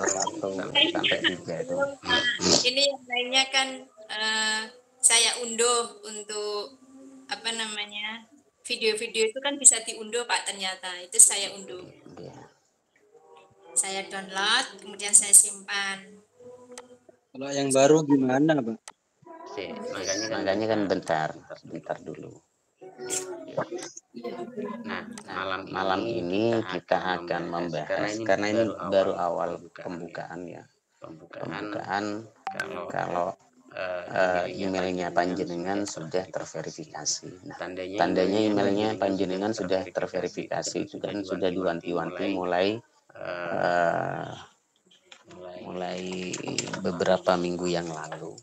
1 sampai 3 itu. Ini yang lainnya kan saya unduh untuk apa namanya, video-video itu kan bisa diunduh Pak, ternyata itu saya unduh. Ya. Saya download, kemudian saya simpan. Kalau yang baru gimana, Pak? Makanya kan bentar dulu. Nah, Malam ini kita akan membahas karena ini baru awal pembukaan ya. Pembukaan kalau emailnya panjenengan sudah terverifikasi. Nah, tandanya emailnya panjenengan sudah terverifikasi itu kan sudah diwanti-wanti mulai beberapa minggu yang lalu.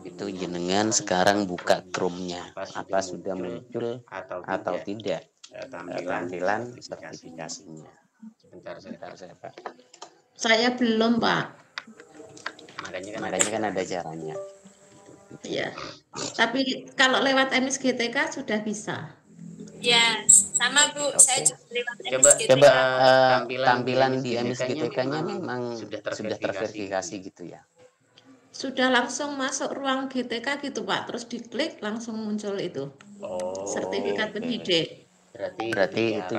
Itu jenengan sekarang buka Chrome-nya, apa sudah muncul atau tidak tampilan sertifikasinya. Sebentar saya Pak. Saya belum, Pak. Makanya kan ada caranya. Ya. Tapi kalau lewat MSGTK sudah bisa. Ya, sama Bu. Oke. Saya juga lewat MSGTK. Coba tampilan di MSGTK-nya memang sudah terverifikasi gitu ya. Sudah langsung masuk ruang GTK gitu, Pak. Terus diklik langsung muncul itu. Sertifikat pendidik. Berarti itu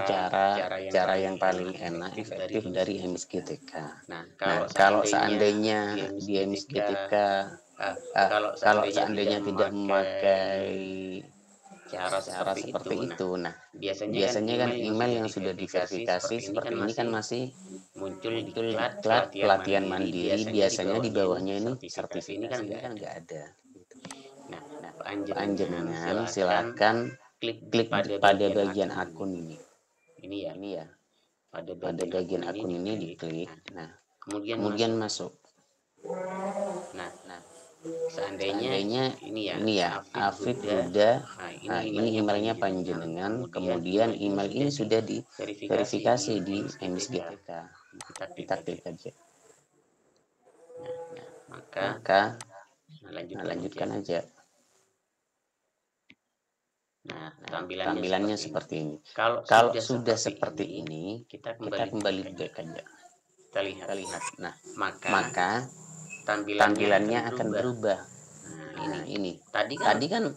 cara yang paling enak, efektif dari MSGTK. Nah, kalau seandainya di MSGTK kalau seandainya tidak memakai cara seperti itu, nah biasanya kan email yang sudah diverifikasi seperti ini kan masih muncul di diklat pelatihan mandiri, biasanya di bawahnya ini sertifikasi ini kan nggak ada. Nah, panjenengan silakan klik pada bagian akun ini. Ini ya. Pada bagian akun ini diklik. Nah, kemudian masuk. Nah, seandainya ini ya, Afif udah. Nah, ini emailnya panjenengan. Kemudian email ini sudah diverifikasi di MSGTK. Kita klik aja. Maka lanjutkan aja. Nah, tampilannya seperti ini. Kalau sudah seperti ini, kita kembali back aja. Kita lihat. Nah, maka tampilannya akan berubah. Nah, ini. Tadi kan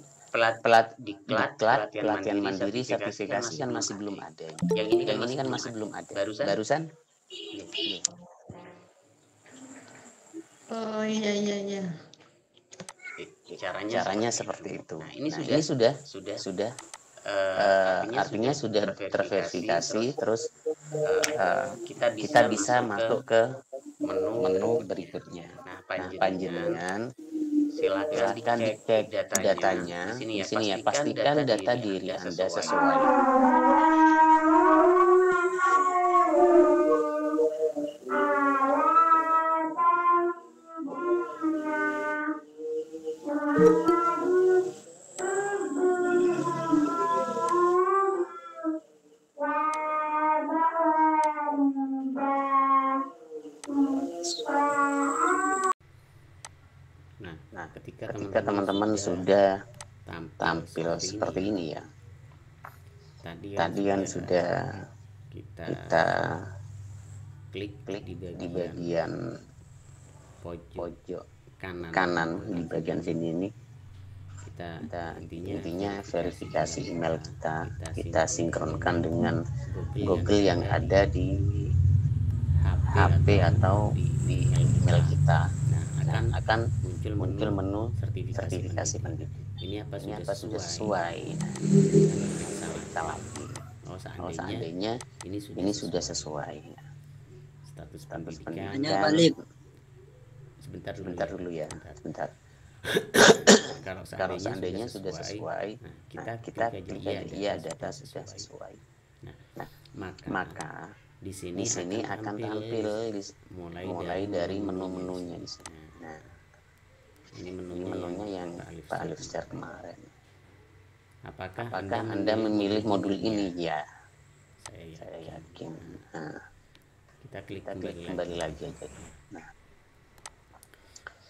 diklat pelatihan mandiri sertifikasi kan masih belum ada. Yang ini kan masih belum ada. Barusan? Iya. Oh iya. Caranya seperti itu. Nah, ini sudah artinya sudah terverifikasi, terus kita bisa masuk ke menu berikutnya. Nah, panjenengan silakan dicek datanya di sini ya, pastikan data diri Anda sesuai. Nah, ketika teman-teman sudah tampil seperti ini ya, tadi kan sudah kita klik di bagian pojok kanan di bagian sini ini. Kita intinya verifikasi email kita sinkronkan dengan Google yang ada di HP atau di email kita. Nah, akan muncul menu sertifikasi pendidik. Ini apa sudah sesuai. Kita lagi. Seandainya ini sudah sesuai. Status pendidikan. Sebentar dulu ya. Sebentar. Kalau seandainya sudah sesuai, kita klik aja iya data sudah sesuai. Nah, maka di sini akan tampil mulai dari menu-menunya di sini. Nah, ini menunya yang Pak Alif share kemarin. Apakah Anda memilih modul ini? Ya, saya yakin. Nah, kita klik kembali lagi aja. Nah,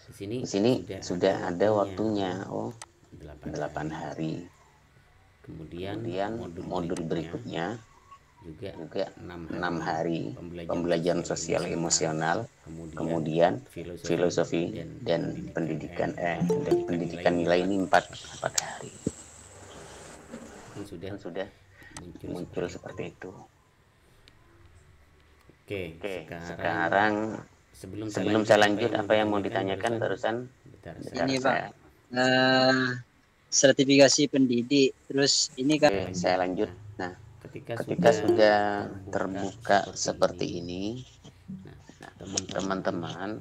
di sini sudah ada waktunya. 8 hari. Kemudian modul berikutnya juga 6 hari pembelajaran sosial emosional, kemudian filosofi dan pendidikan nilai ini 4 hari. Kan sudah muncul seperti itu. Oke, sekarang sebelum saya lanjut, apa yang mau ditanyakan barusan? Ini Pak, sertifikasi pendidik, terus ini kan. Oke, saya lanjut. Nah, ketika sudah terbuka seperti ini, teman-teman,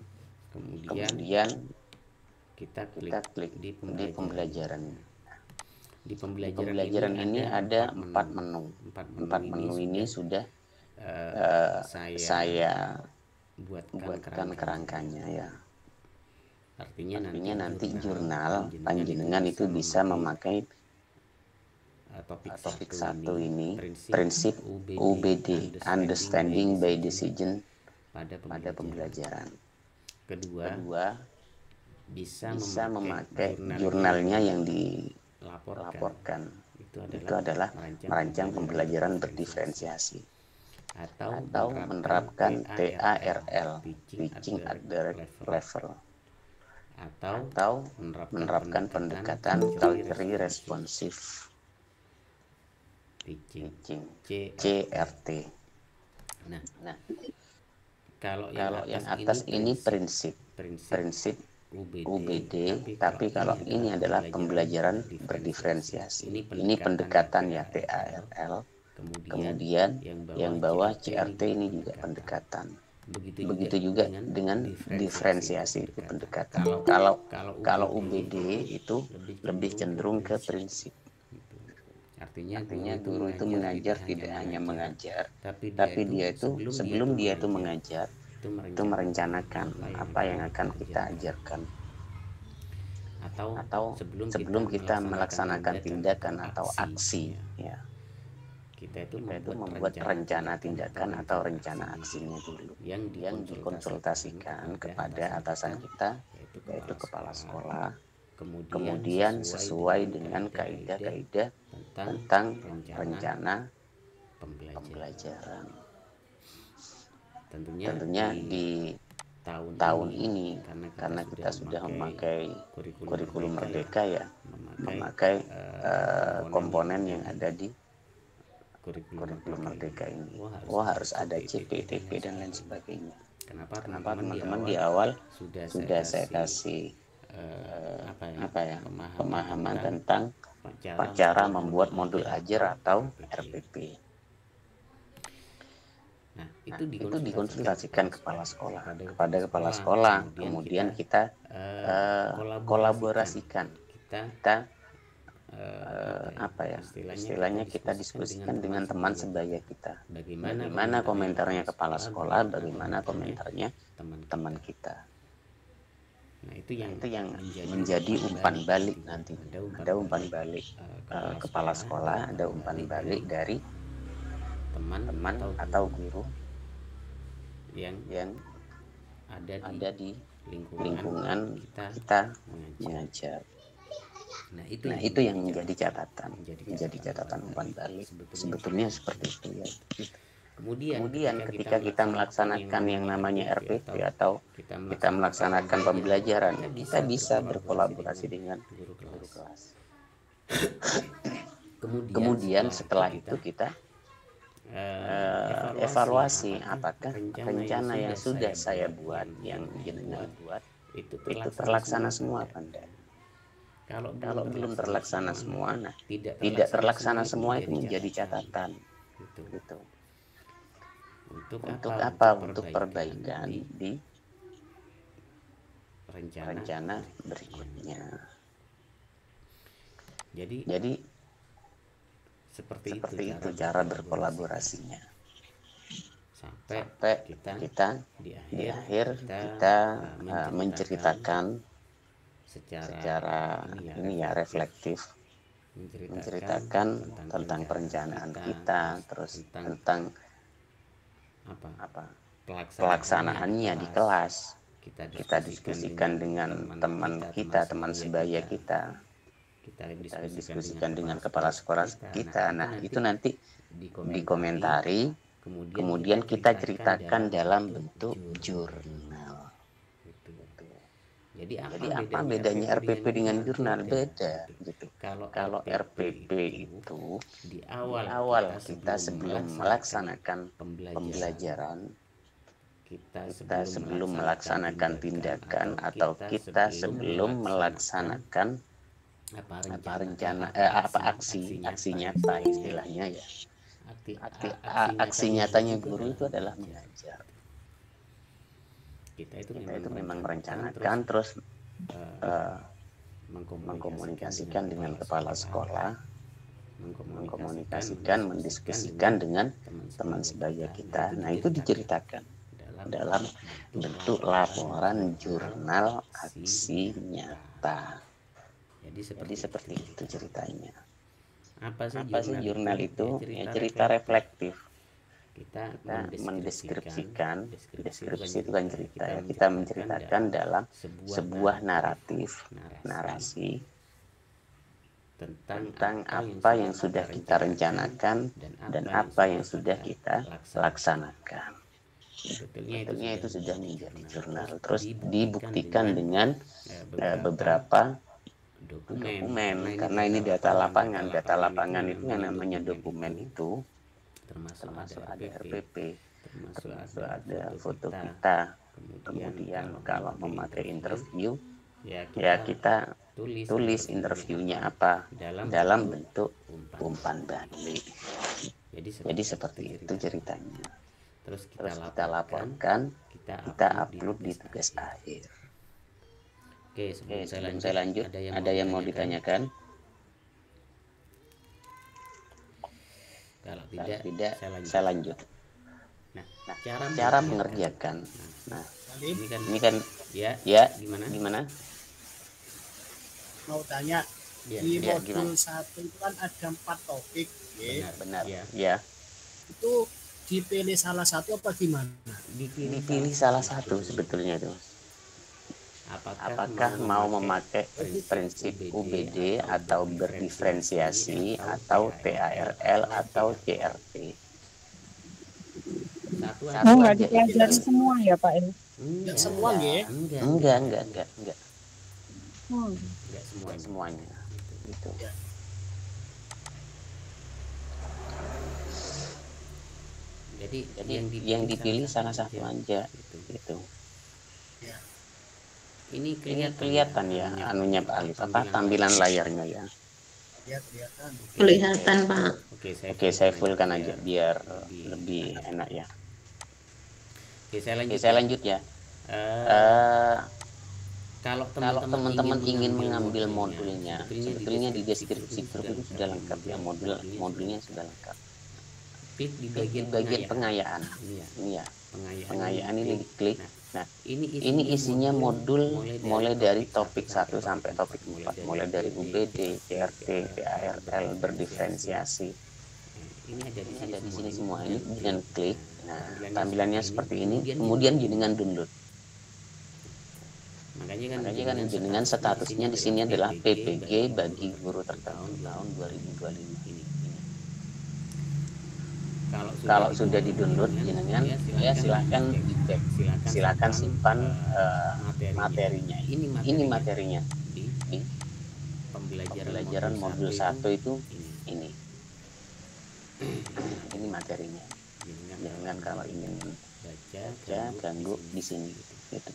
kemudian kita klik di pembelajaran. Di pembelajaran ini ada 4 menu. 4 menu ini sudah saya buatkan kerangkanya ya. Artinya nanti jurnal panjenengan itu bisa memakai topik 1 ini, prinsip UBD, Understanding by Decision pada pembelajaran. Kedua, bisa memakai jurnalnya yang dilaporkan. Itu adalah merancang pembelajaran berdiferensiasi. Atau menerapkan TARL, Teaching at the Level. Atau menerapkan pendekatan culturally responsive teaching, CRT. Nah, kalau yang atas ini prinsip UBD, tapi kalau ini adalah pembelajaran berdiferensiasi. Ini pendekatan ya, TARL. Kemudian yang bawah CRT ini juga pendekatan. Begitu juga dengan diferensiasi itu pendekatan. Kalau UBD itu lebih cenderung ke prinsip. Artinya guru itu mengajar tidak hanya mengajar, tapi dia itu sebelum dia itu mengajar itu merencanakan apa yang akan kita ajarkan. Atau sebelum kita melaksanakan tindakan atau aksi ya. Kita itu membuat rencana tindakan atau rencana aksinya dulu yang dikonsultasikan kepada atasan kita, yaitu kepala sekolah, kemudian sesuai dengan kaidah-kaidah tentang rencana pembelajaran. Tentunya di tahun ini karena kita sudah memakai kurikulum Merdeka ya, memakai komponen yang ada di kurikulum Merdeka ini. Harus ada CPTP dan lain sebagainya. Kenapa teman-teman di awal sudah saya kasih pemahaman tentang cara membuat modul ajar atau RPP. Nah, itu dikonsultasikan kepada kepala sekolah, kemudian kita kolaborasikan. Kita istilahnya kita diskusikan dengan teman sebaya kita. Bagaimana komentarnya kepala sekolah, bagaimana komentarnya teman kita. Nah, itu yang menjadi umpan balik nanti. Ada umpan balik kepala sekolah, ada umpan balik dari teman atau guru yang ada di lingkungan kita mengajar. Nah, itu yang menjadi catatan umpan balik. Sebetulnya seperti itu ya. Kemudian ketika kita melaksanakan yang namanya RPP atau kita melaksanakan pembelajaran, kita bisa berkolaborasi dengan guru kelas. Kemudian setelah itu kita evaluasi apakah rencana yang sudah saya buat, yang jenengan buat, itu terlaksana semua apa enggak. Kalau belum terlaksana semua, nah tidak terlaksana semua itu menjadi catatan. Gitu. Untuk apa? Untuk perbaikan di rencana berikutnya. Jadi seperti itu cara berkolaborasinya. Sampai kita di akhir kita menceritakan secara ini ya reflektif, menceritakan tentang perencanaan kita, terus tentang pelaksanaannya di kelas. Kita diskusikan dengan teman kita, teman sebaya kita. Kita diskusikan dengan kepala sekolah kita. Nah, itu nanti dikomentari, kemudian kita ceritakan dalam bentuk jurnal. Jadi apa bedanya RPP dengan jurnal? Beda gitu. Kalau RPP itu di awal kita sebelum melaksanakan pembelajaran, kita sebelum melaksanakan tindakan, atau kita sebelum melaksanakan aksi nyata istilahnya ya. Aksi nyatanya guru itu adalah mengajar. Kita itu memang merencanakan, terus mengkomunikasikan dengan kepala sekolah, mendiskusikan dengan teman sebaya kita. Nah, itu diceritakan dalam bentuk laporan jurnal aksi nyata. Jadi seperti itu ceritanya. Apa sih jurnal itu? Ya, cerita reflektif. Kita mendeskripsikan, deskripsi itu kan cerita ya. Kita menceritakan dalam sebuah narasi tentang apa yang sudah kita rencanakan dan apa yang sudah kita laksanakan. Sebetulnya itu sudah menjadi jurnal. Terus dibuktikan dengan beberapa dokumen, karena ini data lapangan. Data lapangan itu yang namanya dokumen itu termasuk ada RPP, termasuk ada foto kita. Kemudian kalau memakai interview, ya kita tulis interviewnya apa dalam bentuk umpan balik. Jadi seperti itu ceritanya. Terus kita laporkan, kita upload di tugas akhir. Oke, sebelum saya lanjut, ada yang mau ditanyakan? Kalau tidak, saya lanjut. Nah, cara mengerjakan. Nah, ini kan ya gimana? Mau tanya, di modul 1 itu kan ada 4 topik, Benar. Ya. Itu dipilih salah satu apa gimana? Dipilih salah satu sebetulnya itu. Apakah mau memakai prinsip UBD atau berdiferensiasi atau TARL atau CRT? Enggak dipelajari semua ya Pak? Enggak semua ya? Enggak. Enggak Semuanya. Gitu. Jadi yang dipilih salah satu aja gitu. Ini kelihatan ya anunya Pak Alif, tampilan layarnya ya. Kelihatan Pak. Oke, saya fullkan aja biar lebih enak ya. Oke, saya lanjut ya. Kalau teman-teman ingin mengambil modulnya, sebetulnya di deskripsi grup itu sudah lengkap ya, modulnya sudah lengkap. Di bagian pengayaan ini ya, pengayaan ini diklik. Nah, ini isinya modul mulai dari topik 1 sampai topik 4, mulai dari UBD, CRT, TARL, berdiferensiasi. Ini ada di sini semua. Ini dengan klik. Nah, tampilannya seperti ini. Kemudian jenengan download. Makanya kan jenengan statusnya di sini adalah PPG bagi guru tertentu tahun 2025 ini. Kalau sudah di-download jenengan, ya silahkan dicek, silahkan simpan materinya. Ini materinya di pembelajaran modul 1 itu ini materinya. Jangan kalau ingin baca ganggu di sini gitu.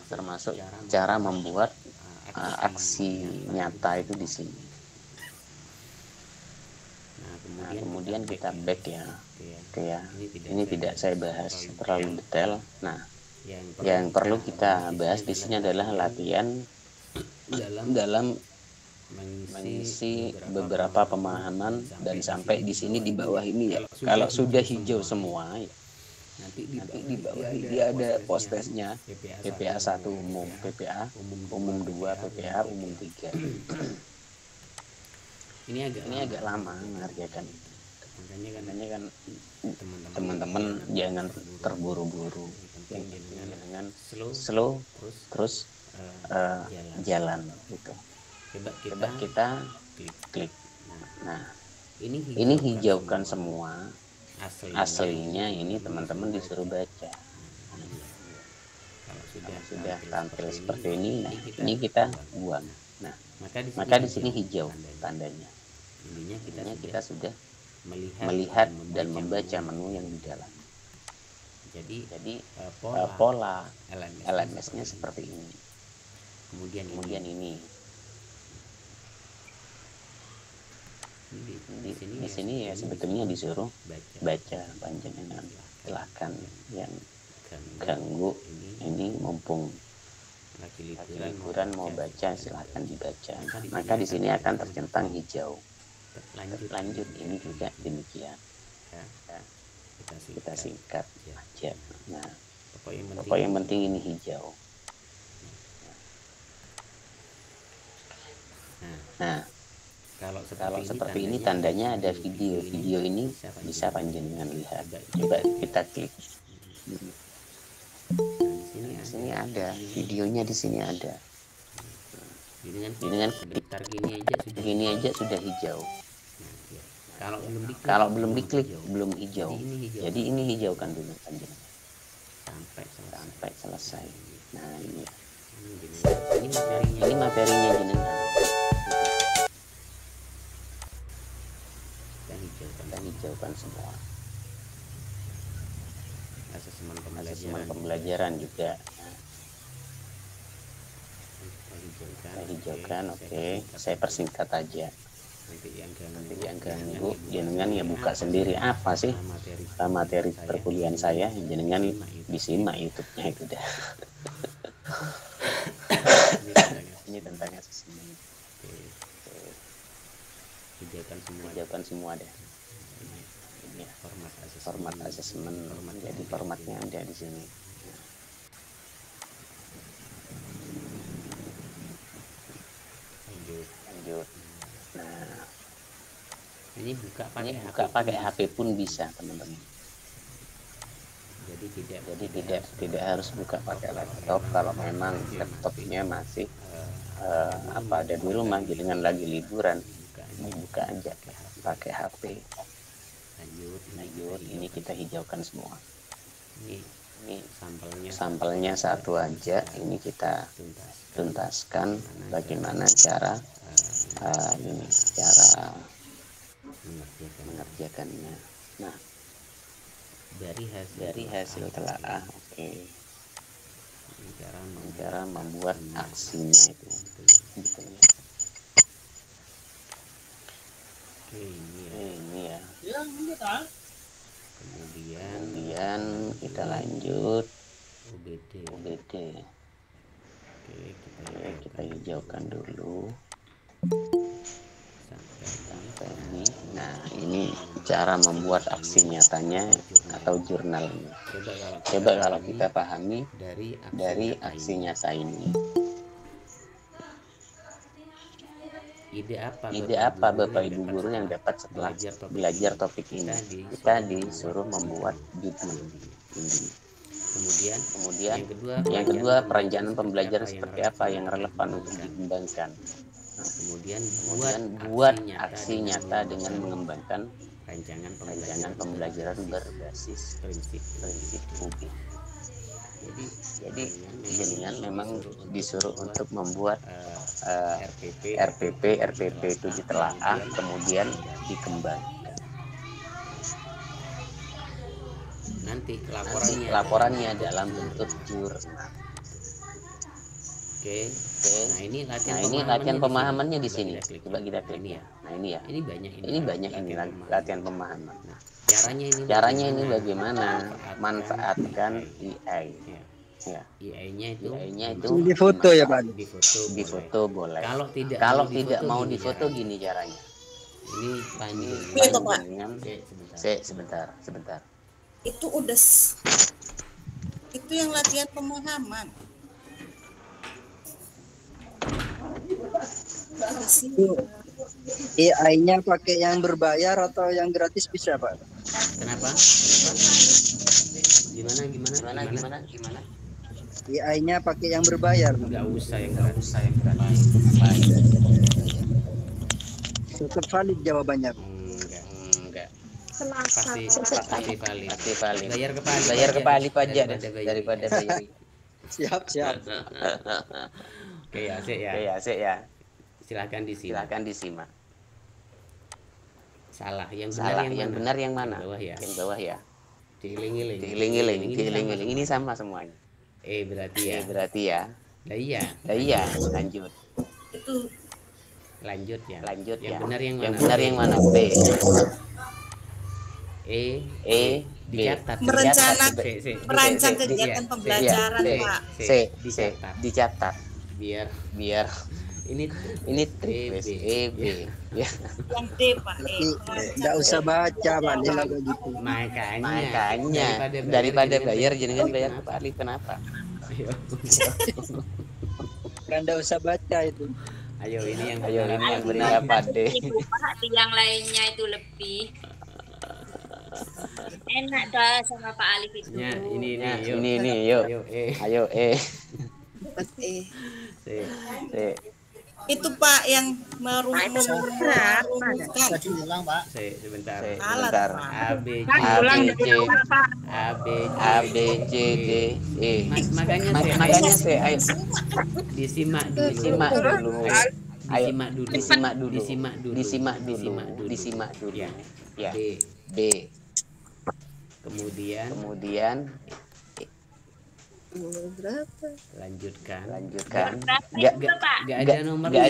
Termasuk cara membuat aksi nyata itu di sini. Nah, kemudian kita back ya. Oke ya. Ini tidak saya bahas terlalu detail. Nah, yang perlu kita bahas di sini adalah latihan dalam mengisi beberapa pemahaman, dan sampai di sini di bawah ini ya. Kalau sudah hijau semua ya, nanti di bawah ini ada postesnya PPA 1 umum, PPA umum 2, PPA umum 3. Ini agak lama mengerjakan itu. Makanya kan teman-teman jangan terburu-buru, jangan slow terus jalan gitu. Coba kita klik. Nah, Ini hijaukan semua. Aslinya ini teman-teman disuruh baca. Kalau sudah tampil seperti ini, nah ini kita buang. Nah, maka di sini hijau tandanya. Intinya kita sudah melihat dan membaca menu yang di dalam. Jadi pola LMS-nya seperti ini. Kemudian ini. Di sini ya sebetulnya disuruh baca panjenengan. Silahkan yang ganggu ini mumpung lagi liburan mau baca silahkan dibaca. Maka di sini akan tercentang hijau. Lanjut ini juga demikian. Kita singkat aja. Nah, pokok yang penting ini hijau. Nah, kalau seperti ini tandanya ada video. Video ini bisa panjenengan lihat. Coba kita klik. Di sini ada videonya, di sini ada. Dengan sebentar gini aja sudah hijau. Kalau belum diklik belum hijau. Jadi ini hijaukan dulu panjenengan sampai selesai. Nah ini materinya jenengan. Kita hijaukan semua. Asesmen pembelajaran juga. Kita hijaukan, oke. Saya persingkat aja. Nanti yang ganggu jenengan ya buka sendiri apa sih materi perkuliahan saya, jenengan disimak YouTube-nya itu dah. Ini tentang asesmen. Hijaukan semua deh. Ini format asesmen. Jadi formatnya ada di sini. Lanjut. Nah, ini buka pakai HP pun bisa teman-teman. Jadi tidak harus buka pakai laptop kalau memang laptopnya masih ada di rumah, dengan lagi liburan. Ini buka aja pakai HP. Lanjut. Ini kita hijaukan semua. Ini sampelnya satu aja. Ini kita tuntaskan bagaimana cara mengerjakannya. Nah, dari hasil telaah, oke. Cara membuat aksinya itu gitu ya. Ini ya. Kemudian kita lanjut UBD. Oke, kita hijaukan dulu sampai ini. Nah, ini cara membuat aksi nyatanya atau jurnalnya. Coba kalau kita pahami dari aksi nyata ini. Ide apa Bapak Ibu guru yang dapat setelah belajar topik ini? Kita disuruh membuat judul ini. Kemudian yang kedua perencanaan pembelajaran seperti apa yang relevan untuk dikembangkan. Nah, kemudian buat aksi nyata dengan mengembangkan rancangan pembelajaran berbasis prinsip UB. Jadi jenengan memang disuruh untuk membuat RPP itu ditelaah kemudian dikembangkan. Nanti laporannya dalam bentuk jurnal. Oke. Nah ini latihan pemahamannya di sini. Coba kita klik ya. Nah ini ya. Ini banyak ini latihan pemahaman. Nah, caranya ini bagaimana manfaatkan AI. Ya. AI-nya itu di foto ya Pak. Di foto boleh. Kalau tidak mau difoto gini caranya. Ini panjang. Sebentar. Itu yang latihan pemahaman. AI-nya pakai yang berbayar atau yang gratis bisa Pak? Kenapa? Gimana? AI-nya pakai yang berbayar. Enggak usah yang gratis. Tetap valid jawabannya. Enggak. pasti valid. Bayar ke Bali pajak daripada bayar. Siap. Oke, asik ya. Silahkan disimak. Salah. Yang benar yang mana? Yang bawah ya. Diiling-iling. Ini sama semuanya. Berarti ya. Lah iya, lanjut. Itu Lanjut ya. Yang benar yang mana? B. Dicatat. merancang kegiatan pembelajaran, Pak. Dicatat. Biar ini trik B. Ya. Yang D, Pak. Enggak usah baca, Pak, kalau gitu. Makanya daripada bayar jenengan bayar ke Bali, kenapa? Kan enggak usah baca itu. Ayo ini yang benar apa deh? Yang lainnya itu lebih enak dah sama Pak Alif itu. Ini yuk. Ayo Itu Pak yang merumuskan. Sebentar. A B C D E. Makanya saya ayo disimak dulu. Ya. B. Kemudian lanjutkan. Gak ada nomornya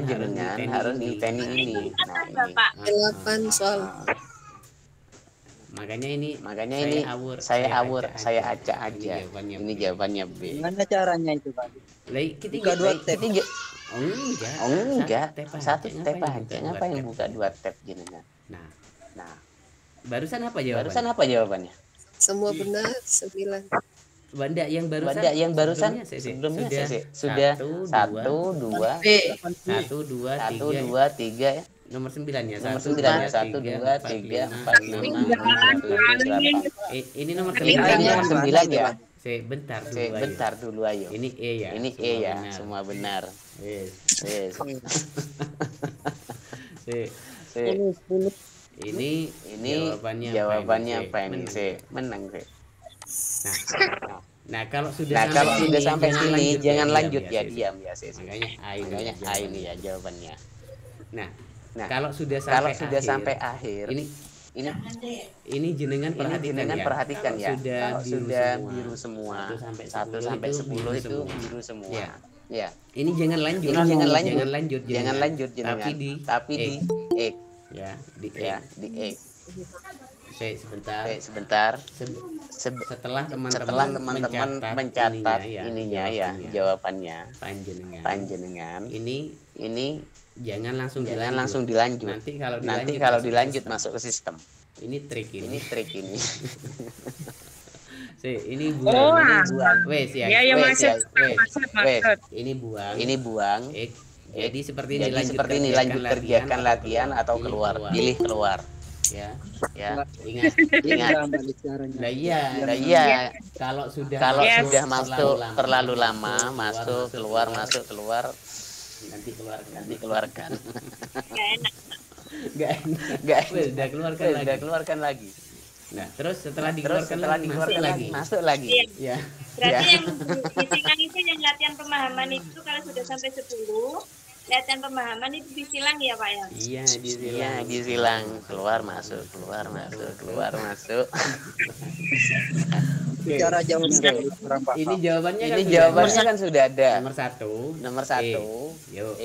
jenengan harus di penny ini. Pak. 8 soal. Makanya ini saya acak aja. Ini jawabannya B. Gimana caranya itu, Pak? Buka 2 tab. Enggak. Satu tab aja. Ngapain buka 2 tab jenengan? Nah. Barusan apa jawabannya? Semua benar 9. Banda yang barusan sebelumnya sudah 1 2 3 ya. Nomor 9 ya. 1 2 3 4 5 Ini nomor 9 ya. Bentar dulu ayo. Ini E ya. Semua benar. Ini jawabannya apa ini? Menang sih. Nah, kalau sudah sampai sini jangan lanjut ya, diam ya. Makanya A ini ya jawabannya. Nah, kalau sudah sampai akhir, ini jenengan perhatikan ya. Kalau sudah biru semua, 1 sampai 10 itu biru semua. Ya. Ini jangan lanjut. Tapi di X. Ya, di X. Sebentar. Setelah teman-teman mencatat ininya ya, jawabannya panjenengan. Ini jangan langsung dilanjut. Nanti kalau dilanjut masuk ke sistem. Ini trik ini. Ini buang. Wes ya. Ini buang. Jadi seperti ini lanjut kerjakan latihan atau keluar. Pilih keluar. Ya. Ingat. Nah iya. Kalau sudah masuk terlalu lama, masuk keluar nanti keluarkan. Gak enak. Sudah keluarkan lagi. Nah, terus setelah dikeluarkan lagi. Masuk lagi. Ya. Berarti yang disilang itu yang latihan pemahaman itu kalau sudah sampai 10, latihan pemahaman itu disilang ya, Pak ya? Iya, disilang. Keluar masuk. Bicara jawaban ini jawabannya kan sudah ada. Nomor 1. Yuk.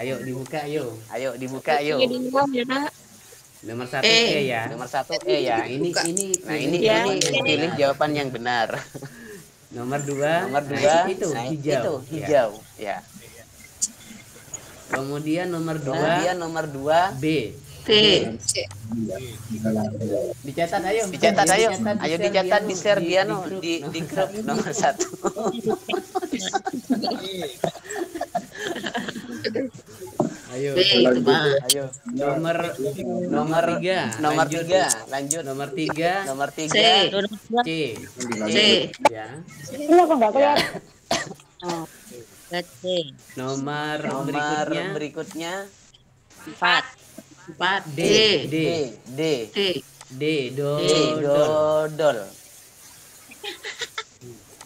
Ayo dibuka yuk. Nomor 1 E ya. Ini pilih jawaban yang benar. Nomor 2 itu hijau. Ya. Kemudian nomor 2 B. Dicatat ayo. Ayo dicatat di share dia di grup nomor 1. Ayo. Nomor 3. Lanjut. Nomor 3. C. Ya. Nomor berikutnya 4. 4 D. Dodol.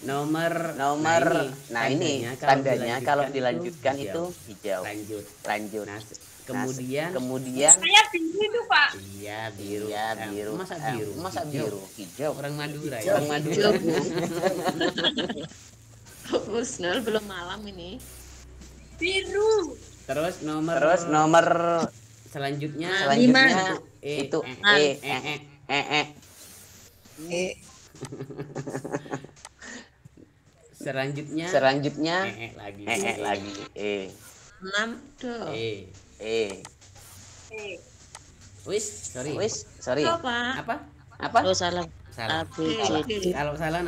Nomor nah ini tandanya kalau dilanjutkan itu hijau. Lanjut. Nah, kemudian Saya biru itu, Pak. iya biru. Masa biru? Hijau. Orang Madura ya. Orang Madura. Husnul belum malam ini. Biru. Terus nomor selanjutnya itu Selanjutnya lagi 6 Do. Sorry. Apa? Apa? salah. Kalau salah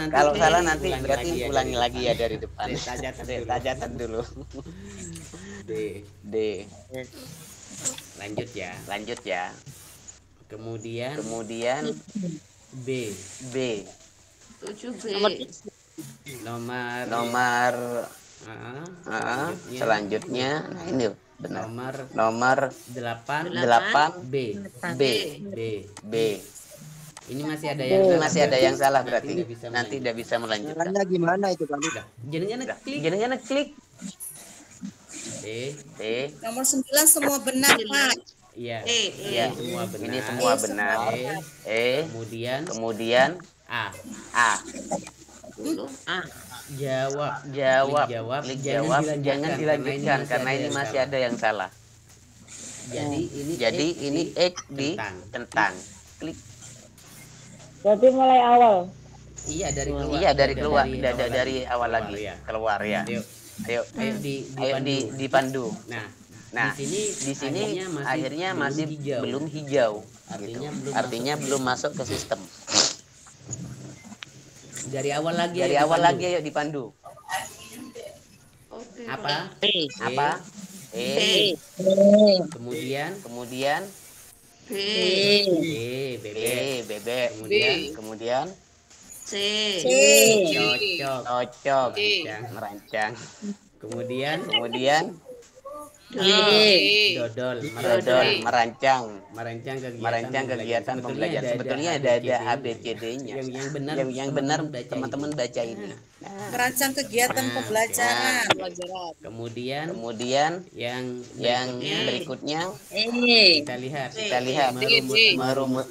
nanti berarti ulangi lagi ya dari depan. Tajatan dulu. D. Lanjut ya. Kemudian B. 7B. Nomor selanjutnya nah ini benar. Nomor 8 B. Ini masih ada yang salah berarti. Nanti tidak bisa melanjutkan. Caranya gimana itu Pak? Jadinya ngeklik. Nomor 9 semua benar, Pak. Iya. Semua benar. Ini semua benar. Kemudian A. Jawab. Jangan dilanjutkan karena ini masih ada yang salah. Jadi ini X di tentang. Klik. Berarti mulai awal. Iya dari keluar. Dari awal lagi. Keluar ya. Ayo dipandu. Nah, di sini akhirnya masih belum hijau. Artinya belum masuk ke sistem. Dari awal lagi ayo dipandu. Apa? Kemudian bebek. Kemudian C. Cocok. Merancang. Kemudian dodol merancang kegiatan pembelajaran. Sebetulnya ada ABCD-nya. Yang benar teman-teman baca ini. Merancang kegiatan pembelajaran. Kemudian yang berikutnya kita lihat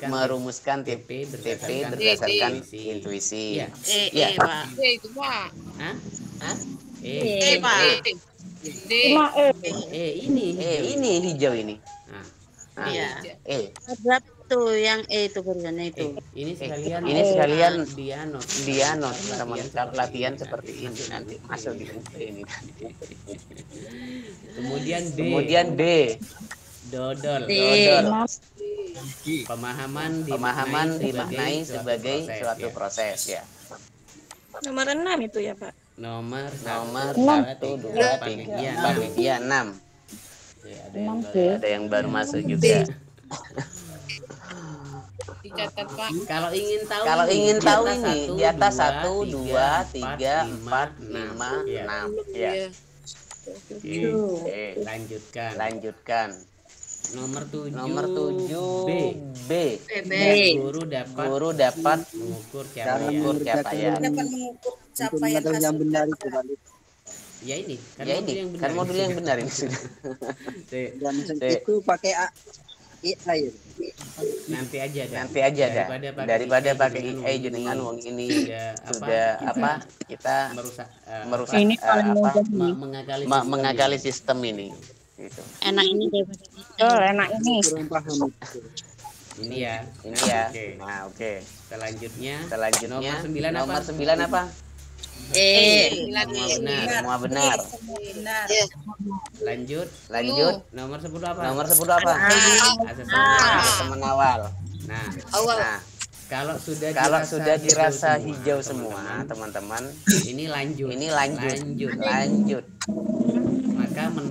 merumuskan TP berdasarkan intuisi. Iya, Pak. Itu, Pak. Pak. Ini hijau ini. Iya. Ada tuh yang itu barusannya itu. Ini sekalian dianot teman latihan seperti ini nanti masuk di ini. Kemudian D. Dodol. Pemahaman dimaknai sebagai suatu proses ya. Nomor 6 itu ya, Pak. Nomor 1, 2, 3, 4, 6. Ada yang baru masuk juga. Dicatat, Pak. Kalau ingin tahu ini di atas 1, 2, 3, 4, 5, 6 ya. Lanjutkan. Nomor 7 B. Guru dapat mengukur capaian. Metode yang benar itu Pak. Ya ini kan modul yang benar ini sudah. Itu pakai AI. Nanti aja dah. Daripada pakai AI jenengan wong ini sudah kita merusak mengakali sistem ini. Gitu. Enak ini enak ini. Ini ya. Okay. Nah, oke. Selanjutnya nomor 9 apa? Semua benar. Lanjut. Nomor 10 apa? Asas awal. Nah, kalau sudah dirasa hijau semua, teman-teman, ini lanjut.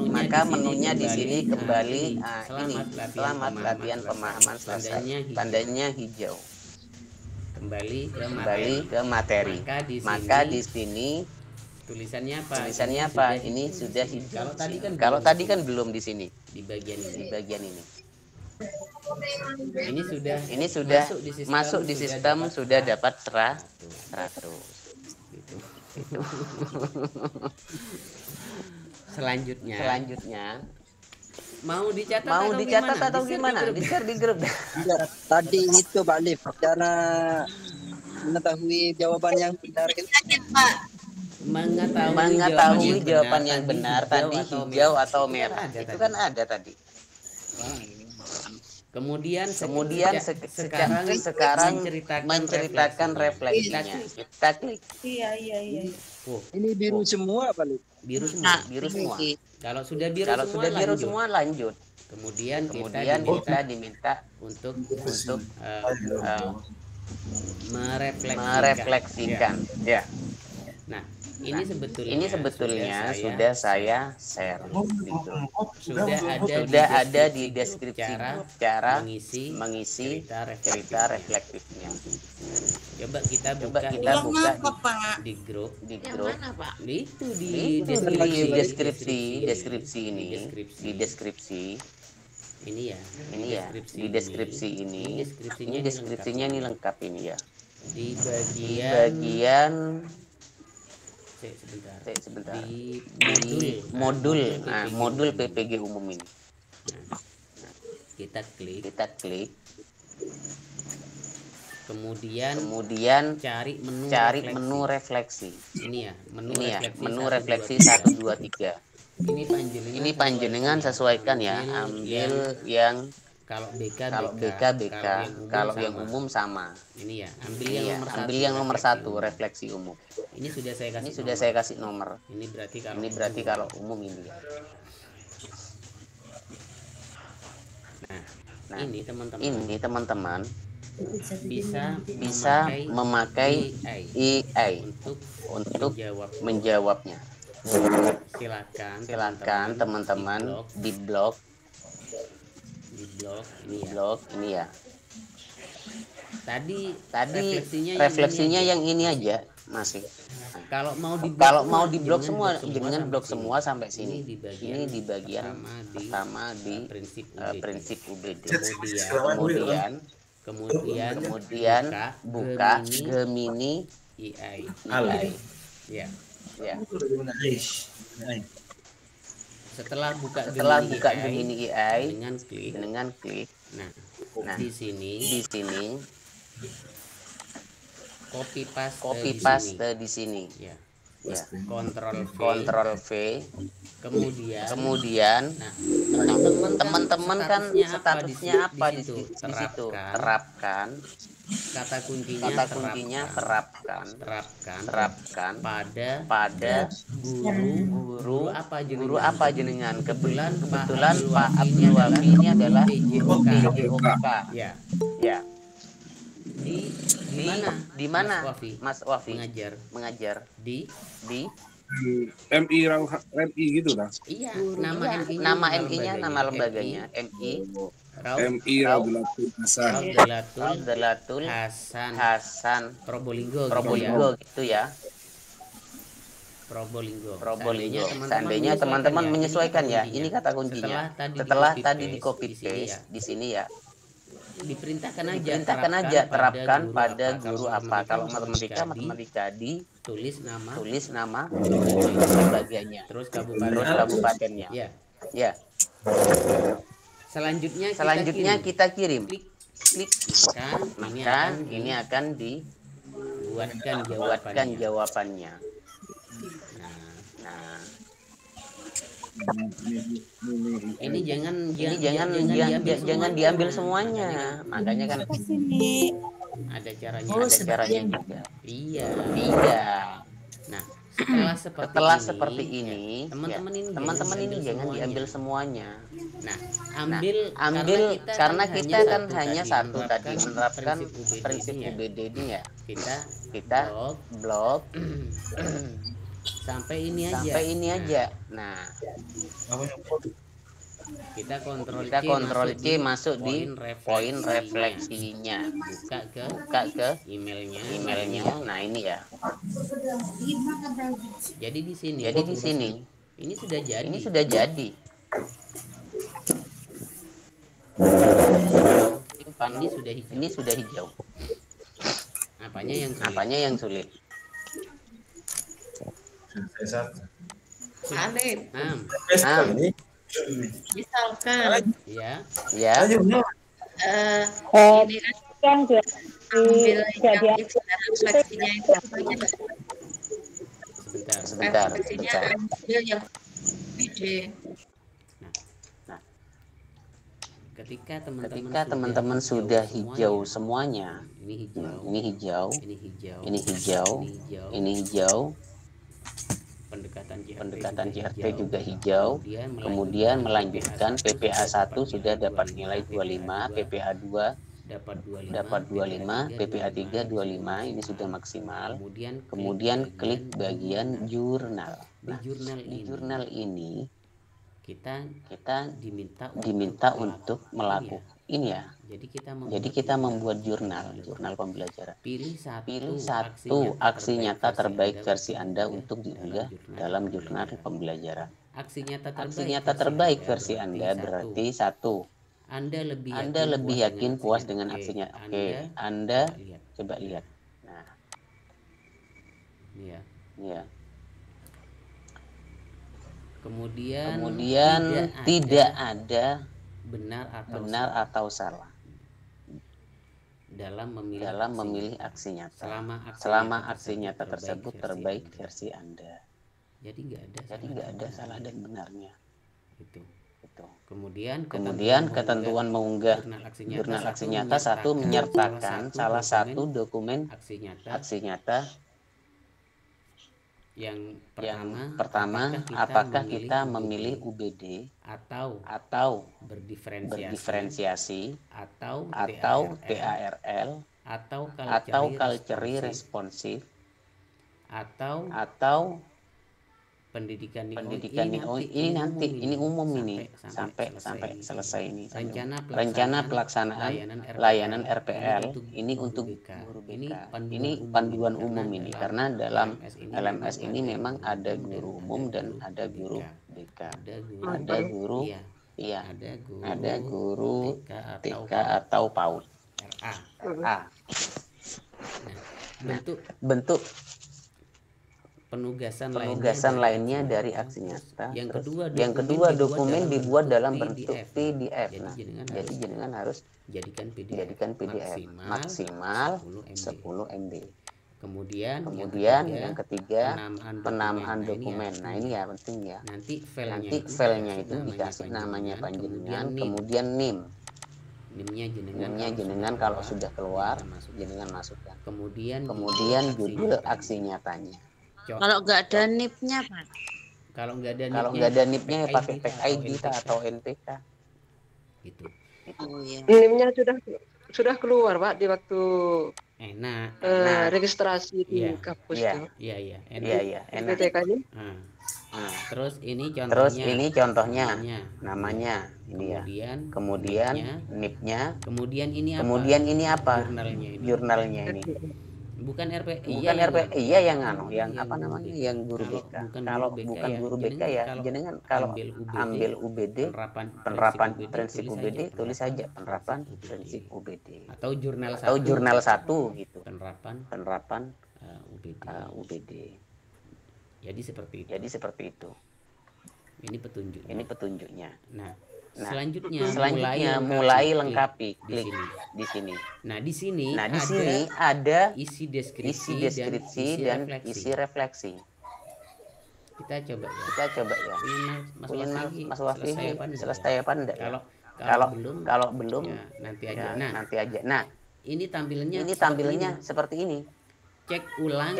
Maka menunya di sini kembali selamat latihan pemahaman selesai. Tandanya hijau. Kembali ke materi. Maka di sini tulisannya apa? Ini sudah hijau. Kalau tadi kan belum di sini. Di bagian ini. Ini sudah masuk di sistem, sudah dapat 100. Gitu. Selanjutnya mau dicatat atau gimana? Di-share di grup. Ya, tadi itu Pak Alif, cara mengetahui jawaban yang benar itu. Mengetahui jawaban yang benar tadi hijau atau merah. Itu kan ada tadi. Kemudian sekarang menceritakan refleksinya. Kita klik. Iya. Ini biru semua Pak Alif. Biru semua. Kalau sudah biru semua lanjut. Kemudian kita diminta untuk merefleksikan. Ya. Nah, ini sebetulnya sudah saya share di grup. Sudah ada di deskripsi cara mengisi cerita reflektifnya. Coba kita buka di grup. Itu di deskripsi ini. Di deskripsi ini ya. Di deskripsi ini. Ini deskripsinya ini lengkap ini ya. Di bagian sebentar. Di modul PPG umum ini. Nah, kita klik. Kemudian cari menu refleksi. Ini ya, menu refleksi 1 2 3. Ini panjenengan sesuaikan ya, ambil yang kalau BK, kalau yang umum sama. Ini ya, ambil yang nomor 1 refleksi umum. Ini sudah saya kasih nomor. Ini berarti kalau umum ini ya. Nah, ini teman-teman bisa memakai AI untuk menjawabnya. Silakan teman-teman di blog ini ya. Tadi refleksinya yang ini aja masih. Nah, kalau mau di blog semua dengan blog semua sampai sini. Ini di bagian pertama di prinsip UBD. Kemudian buka Gemini AI. Ya. Setelah buka Gemini AI dengan klik. Nah, di sini copy paste di sini. Ya. Ctrl V. Kemudian teman-teman kan statusnya apa di situ? Terapkan. Kata kuncinya terapkan pada guru apa jenengan. Kebetulan Pak Abdul Wafi ini adalah PJOK. Ya. Di mana Mas Wafi mengajar di MI gitu lah. Iya, nama MI-nya, nama lembaganya MI Raudalatul Hasan Probolinggo gitu ya. Probolinggo. Seandainya teman-teman menyesuaikan ya. Ini kata kuncinya. Setelah tadi di copy paste di sini ya. Diperintahkan aja terapkan pada guru apa. Kalau matematika di tulis nama bagiannya. Terus kabupatennya. Ya. Selanjutnya kita kirim. Klik. Maka ini akan dibuatkan jawabannya. Nah. Ini jangan diambil semuanya. Makanya kan ada caranya juga. Iya. Nah, setelah seperti ini, teman-teman ini jangan diambil semuanya. Nah, ambil karena kita kan hanya satu tadi menerapkan prinsip UBD ini ya. Kita blok sampai ini aja. Nah, kita kontrol C masuk di poin refleksinya. Buka ke emailnya. Nah, ini ya. Jadi di sini ini sudah jadi. ini sudah hijau. Apanya yang sulit? Alif. Misalkan Ya. ini kan ambil yang refleksinya itu Sebentar. ambil yang gede. Ketika teman-teman sudah hijau semuanya, ini hijau, pendekatan CRT juga hijau, kemudian melanjutkan PPA 1 sudah dapat nilai 25, PPA 2 dapat 25, PPA 3 25, ini sudah maksimal. Kemudian klik bagian jurnal. Di jurnal ini kita diminta untuk melakukan ini ya. Jadi kita membuat jurnal pembelajaran. Pilih satu aksi nyata terbaik versi Anda untuk diunggah dalam jurnal pembelajaran. Aksi nyata terbaik versi Anda berarti 1. Anda lebih yakin puas dengan aksinya. Oke, Anda coba lihat. Nah, ya. Kemudian tidak ada benar atau salah dalam memilih aksi nyata. Selama aksi nyata tersebut terbaik versi Anda. Jadi nggak ada salah dan benarnya. Itu. Kemudian ketentuan mengunggah jurnal aksi nyata 1 menyertakan salah satu dokumen aksi nyata. Yang pertama, apakah kita memilih UBD atau berdiferensiasi atau TARL atau culture responsif atau pendidikan ini umum ini sampai selesai ini. Rencana pelaksanaan layanan RPL ini untuk guru BK. Ini panduan umum ini karena dalam LMS ini memang ada guru umum dan ada guru BK. Ada guru TK atau PAUD. RA. Bentuk penugasan lainnya dari aksi nyata. Yang kedua dokumen dibuat dalam bentuk PDF. Jadi jenengan harus jadikan PDF maksimal 10 MB. Kemudian yang ketiga penamaan dokumen. Nah ini ya penting ya. Nanti filenya itu dikasih namanya panjenengan, kemudian NIM. NIM-nya jenengan kalau sudah keluar jenengan masukkan. Kemudian judul aksi nyatanya. Kalau nggak ada NIP-nya, Pak? Kalau nggak ada NIP-nya ya pakai tag ID atau NPK. Gitu. Oh, iya. NIP-nya sudah keluar, Pak, di waktu registrasi di kampus. Iya. NPTK-nya. Terus ini contohnya namanya ini ya. Kemudian NIP-nya. Kemudian ini apa? Jurnalnya ini. Bukan RP. Iya yang apa namanya? Yang guru BK. Kalau bukan guru BK ya, jenengan kalau ambil UBD penerapan prinsip UBD tulis saja penerapan prinsip UBD. Atau jurnal 1 gitu. Penerapan UBD. Jadi seperti itu. Ini petunjuknya. Nah, selanjutnya mulai lengkapi klik di sini. Nah, di sini ada isi deskripsi dan isi refleksi. Kita coba ya. Mas Wafi selesai apa enggak? Kalau belum nanti aja. Nah, ini tampilannya seperti ini. Cek ulang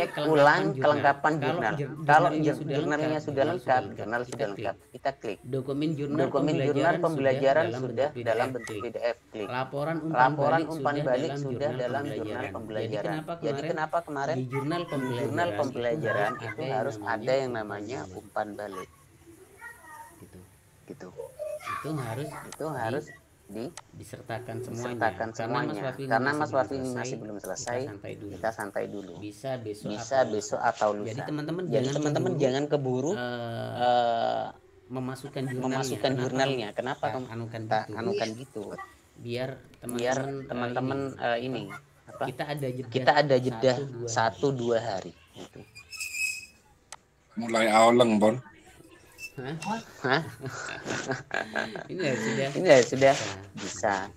kelengkapan jurnal. Kalau jurnalnya sudah lengkap, kita klik. Dokumen jurnal pembelajaran sudah dalam bentuk PDF. Klik. Laporan umpan balik sudah dalam jurnal pembelajaran. Jadi kenapa kemarin di jurnal pembelajaran itu harus ada yang namanya umpan balik. Gitu. Itu harus disertakan semuanya. Karena Mas Wafi masih belum selesai, kita santai dulu. Bisa besok atau lusa. Jadi teman-teman jangan keburu memasukkan jurnalnya. Kenapa anukan gitu? biar teman-teman ini apa? Kita ada jeda 1-2 hari gitu. Mulai awaleng, Bon. Hah? Ini sudah bisa.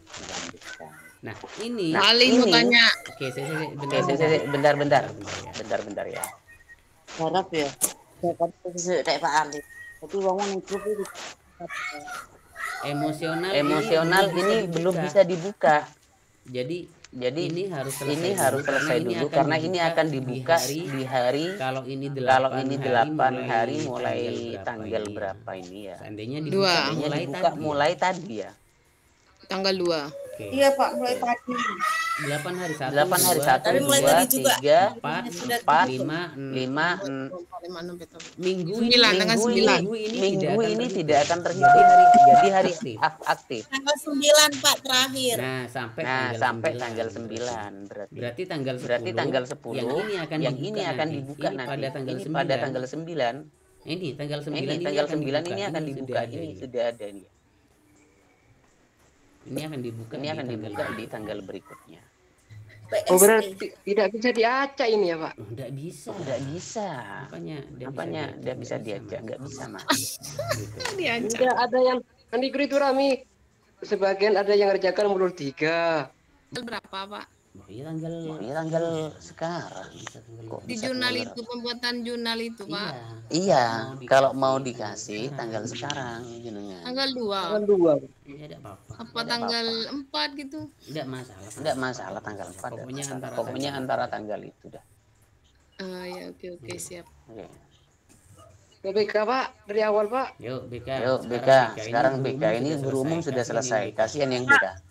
Nah, ini Paling mau tanya. Oke, saya bentar ya. Harap ya. Kayak Pak Ali. Tapi wong ning grup itu emosional ini belum bisa dibuka. Jadi ini harus selesai dulu karena ini akan dibuka di hari kalau ini 8 hari mulai tanggal berapa ini ya. Seandainya Dua. dibuka mulai tadi ya. Tanggal 2. Oke. Iya Pak, mulai tadi. 8 hari 1, Tapi mulai 2, tadi 3, juga. 4, 5, 5, Minggu ini tidak akan terhitung jadi hari aktif. Tanggal 9 Pak terakhir. Nah, sampai tanggal 9 berarti tanggal 10 yang ini akan dibuka nanti pada tanggal 9. Ini tanggal 9 ini akan dibuka ini sudah ada nih. Ini akan dibuka di tanggal berikutnya. Oh, berarti tidak bisa diacak ini ya, Pak? Enggak bisa. Apanya tidak bisa diajak? Enggak bisa, Mas. Tidak ada yang kan di grup itu Rami. Sebagian ada yang ngerjakan modul 3. Berapa Pak? Tanggal sekarang. Di jurnal itu, pembuatan jurnal itu Pak. Iya, kalau mau dikasih tanggal sekarang jenengan. Tanggal 2. Tanggal 2. Iya, enggak apa-apa. Apa tanggal 4 gitu? Enggak masalah tanggal 4. Pokoknya antara tanggal itu dah. Ya oke siap. Oke. BK Pak, dari awal Pak. Yuk BK. Sekarang BK ini guru umum sudah selesai. Kasihan yang BK.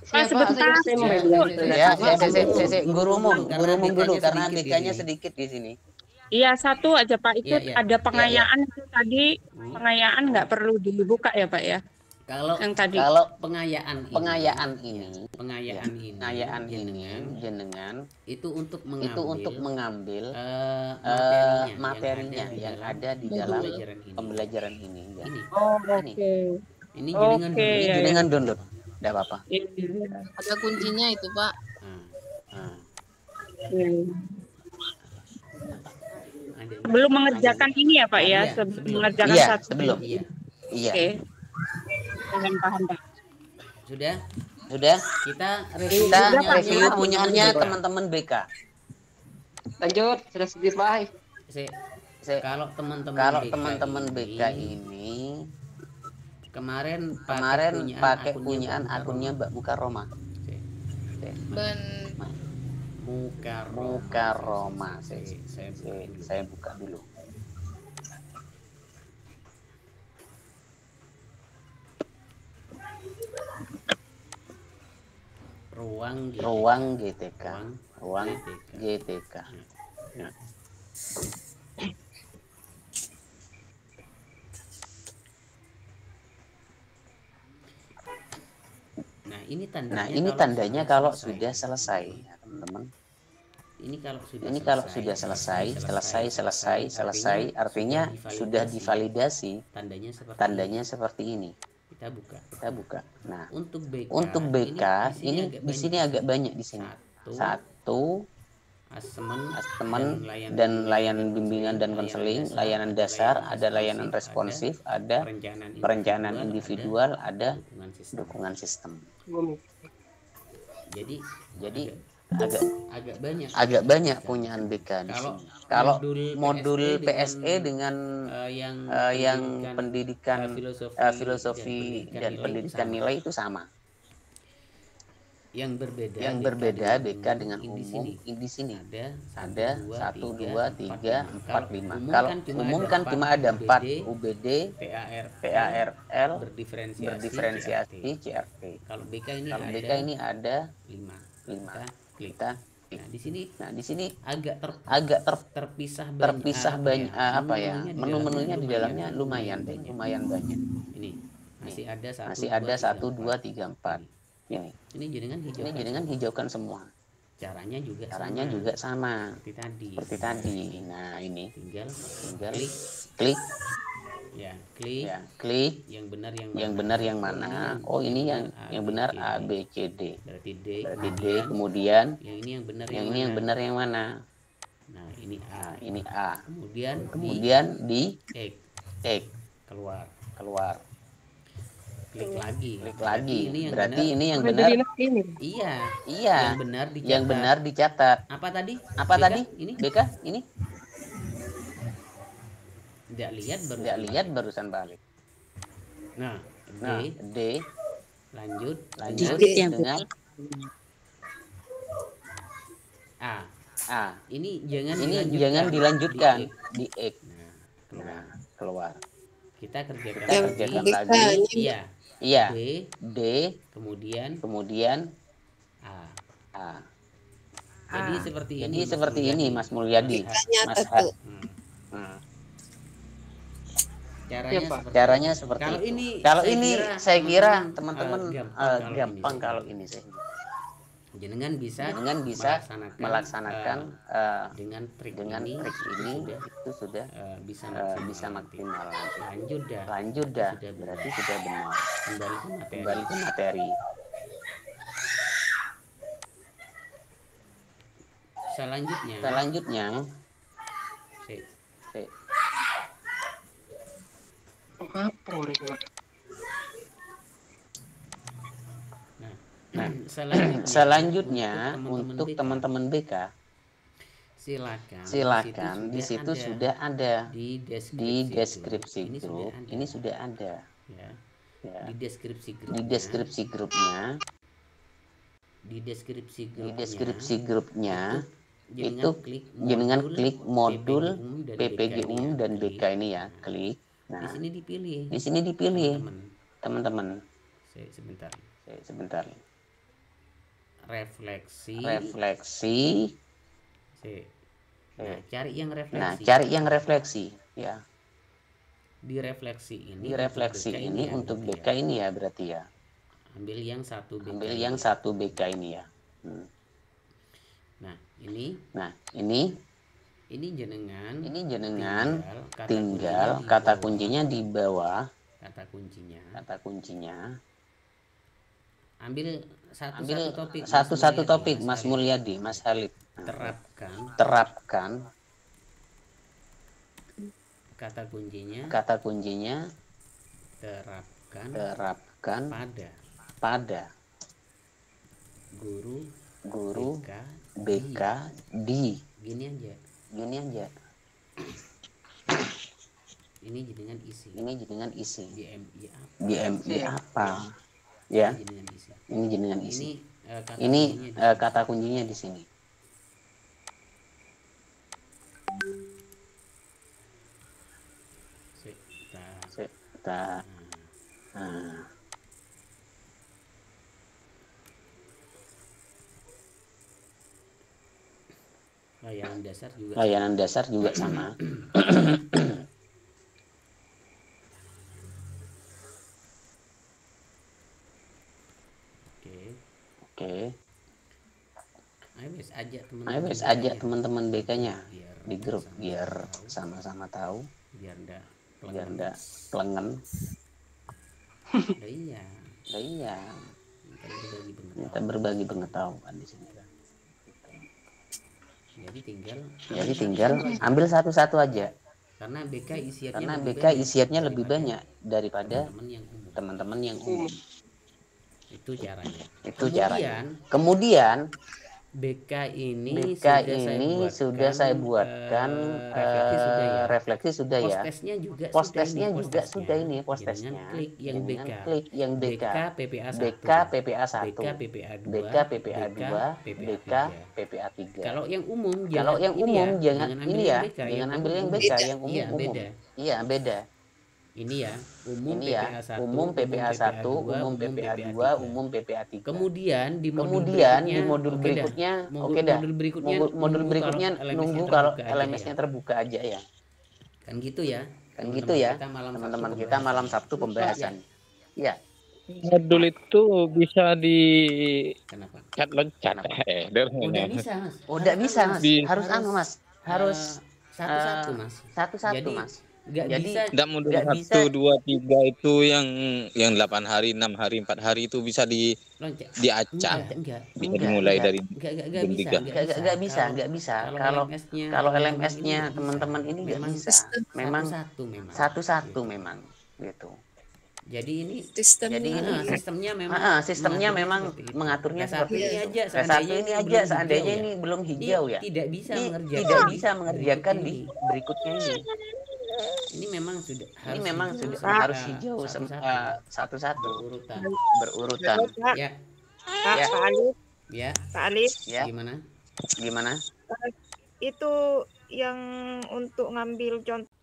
Sebentar. Ya, guru umum dulu karena BK-nya sedikit di sini. Iya, satu aja Pak, itu ada pengayaan itu tadi, pengayaan nggak perlu dibuka ya Pak ya? Kalau pengayaan ini jenengan itu untuk mengambil materinya yang ada di dalam pembelajaran ini. Ini jenengan download. Tidak apa-apa. Ada kuncinya itu Pak. Belum mengerjakan ini ya Pak ya? Sebelum mengerjakan satu. Sebelum. Iya. Oke. Paham Pak. Sudah? Kita review punyanya teman-teman BK. Lanjut, sudah sedikit Pak. Kalau teman-teman BK ini kemarin pakai punyaan akunnya Mbak Mukarroma. Mukarroma. Saya buka dulu. Ruang GTK. Ya. Nah, ini tandanya kalau sudah selesai, ya, teman-teman. Ini kalau sudah selesai, artinya sudah divalidasi. Tandanya seperti ini. Kita buka. Nah, untuk BK ini di sini agak banyak di sini. 1 asesmen dan layanan bimbingan dan konseling, layanan dasar, ada layanan responsif, ada perencanaan individual, ada dukungan sistem. Jadi agak banyak punyaan BK di sini. Kalau modul PSE dengan yang pendidikan filosofi dan pendidikan nilai itu sama. Yang berbeda BK dengan umum di sini ada 1, 2, 3, 4, 5. Kalau umum kan cuma ada 4, UBD, PARL, berdiferensiasi, CRP. Kalau BK ini ada 5. Kita Nah, di sini agak terpisah banyak menu-menunya di dalamnya lumayan banyak. Ini masih ada 1, 2, 3, 4. Ini jenengan hijaukan semua. Caranya juga sama. Seperti tadi. Nah, ini tinggal klik Ya, klik. Ya, klik. Yang benar yang mana? Oh, ini yang benar A, B, C, D. Berarti D. Berarti D. Kemudian Yang ini yang benar yang mana? Nah, ini A. Ini A. Kemudian di X. Keluar. Klik lagi. Berarti ini yang benar. Iya. Yang benar dicatat. Apa tadi? Ini BK ini. Tidak lihat barusan balik. Nah, D. Lanjut dengan A. Ini jangan dilanjutkan di X. Nah, keluar. Kita kerjakan lagi. Iya. D. Kemudian A. Jadi seperti ini Mas Mulyadi. Mas Hat. Caranya seperti itu. Kalau ini saya kira teman-teman gampang kalau ini saya. Jenengan bisa melaksanakan dengan trik ini itu sudah bisa maksimal. Lanjut dah. Berarti sudah benar. Kembali ke materi. Selanjutnya selanjutnya untuk teman-teman BK silakan di situ sudah ada di deskripsi grup. Ini sudah ada ya. Di deskripsi grupnya itu jangan klik modul PPG umum dan BK ini ya, klik. Nah, di sini dipilih teman-teman. Sebentar. Refleksi. Nah, cari yang refleksi ya. Di refleksi ini untuk BK ini ya berarti ya. Ambil yang satu BK ini ya. Nah, ini jenengan tinggal kata kuncinya di bawah. Kata kuncinya. Ambil satu topik Mas Mulyadi, Mas Halid. Terapkan kata kuncinya terapkan pada guru BK di gini aja. Ini jenengan isi. BMI apa? Ya. Ini jenengan isi. Ini kata kuncinya di sini. Layanan dasar juga sama. Oke. Ayo ajak teman-teman BK-nya di grup biar sama-sama tahu, biar enggak kelengen. Iya. Kita berbagi pengetahuan di sini kan. Jadi tinggal ambil satu-satu aja. Karena BK isiatnya lebih banyak daripada teman-teman yang umum. Itu caranya. Kemudian BK ini sudah saya buatkan refleksi sudah ya. Postesnya juga sudah ini postesnya. Klik yang BK PPA 1, BK PPA 2, BK PPA 3. Kalau yang umum jangan ini ya, jangan ambil yang BK, yang umum. Iya, beda. Ini ya, umum PPA 1, umum PPA 2, umum PPA 3. Kemudian di modul berikutnya, modul berikutnya nunggu kalau LMS-nya terbuka aja ya. Kan gitu ya, teman-teman kita malam Sabtu pembahasan. Ya. Modul itu bisa di cat loncat. Udah bisa, Mas. Udah bisa, Mas. Harus Mas. Harus satu-satu, Mas. Satu-satu, Mas. Nggak Jadi bisa. Tidak mundur nggak 1, bisa 2, 3 itu yang 8 hari, 6 hari, 4 hari itu bisa loncat. diacak. Enggak. Bisa dimulai dari Nggak jam bisa. 3. nggak bisa. Kalau LMS-nya teman-teman ini nggak memang bisa. Memang satu-satu memang gitu. Jadi ini sistemnya memang mengaturnya seperti itu. Satu ini aja seandainya ini belum hijau ya. Tidak bisa mengerjakan di berikutnya ini. Ini memang sudah harus hijau satu-satu berurutan. Ya. Pak Alif. Ya. Pak Alif. Ya. Gimana? Itu yang untuk ngambil contoh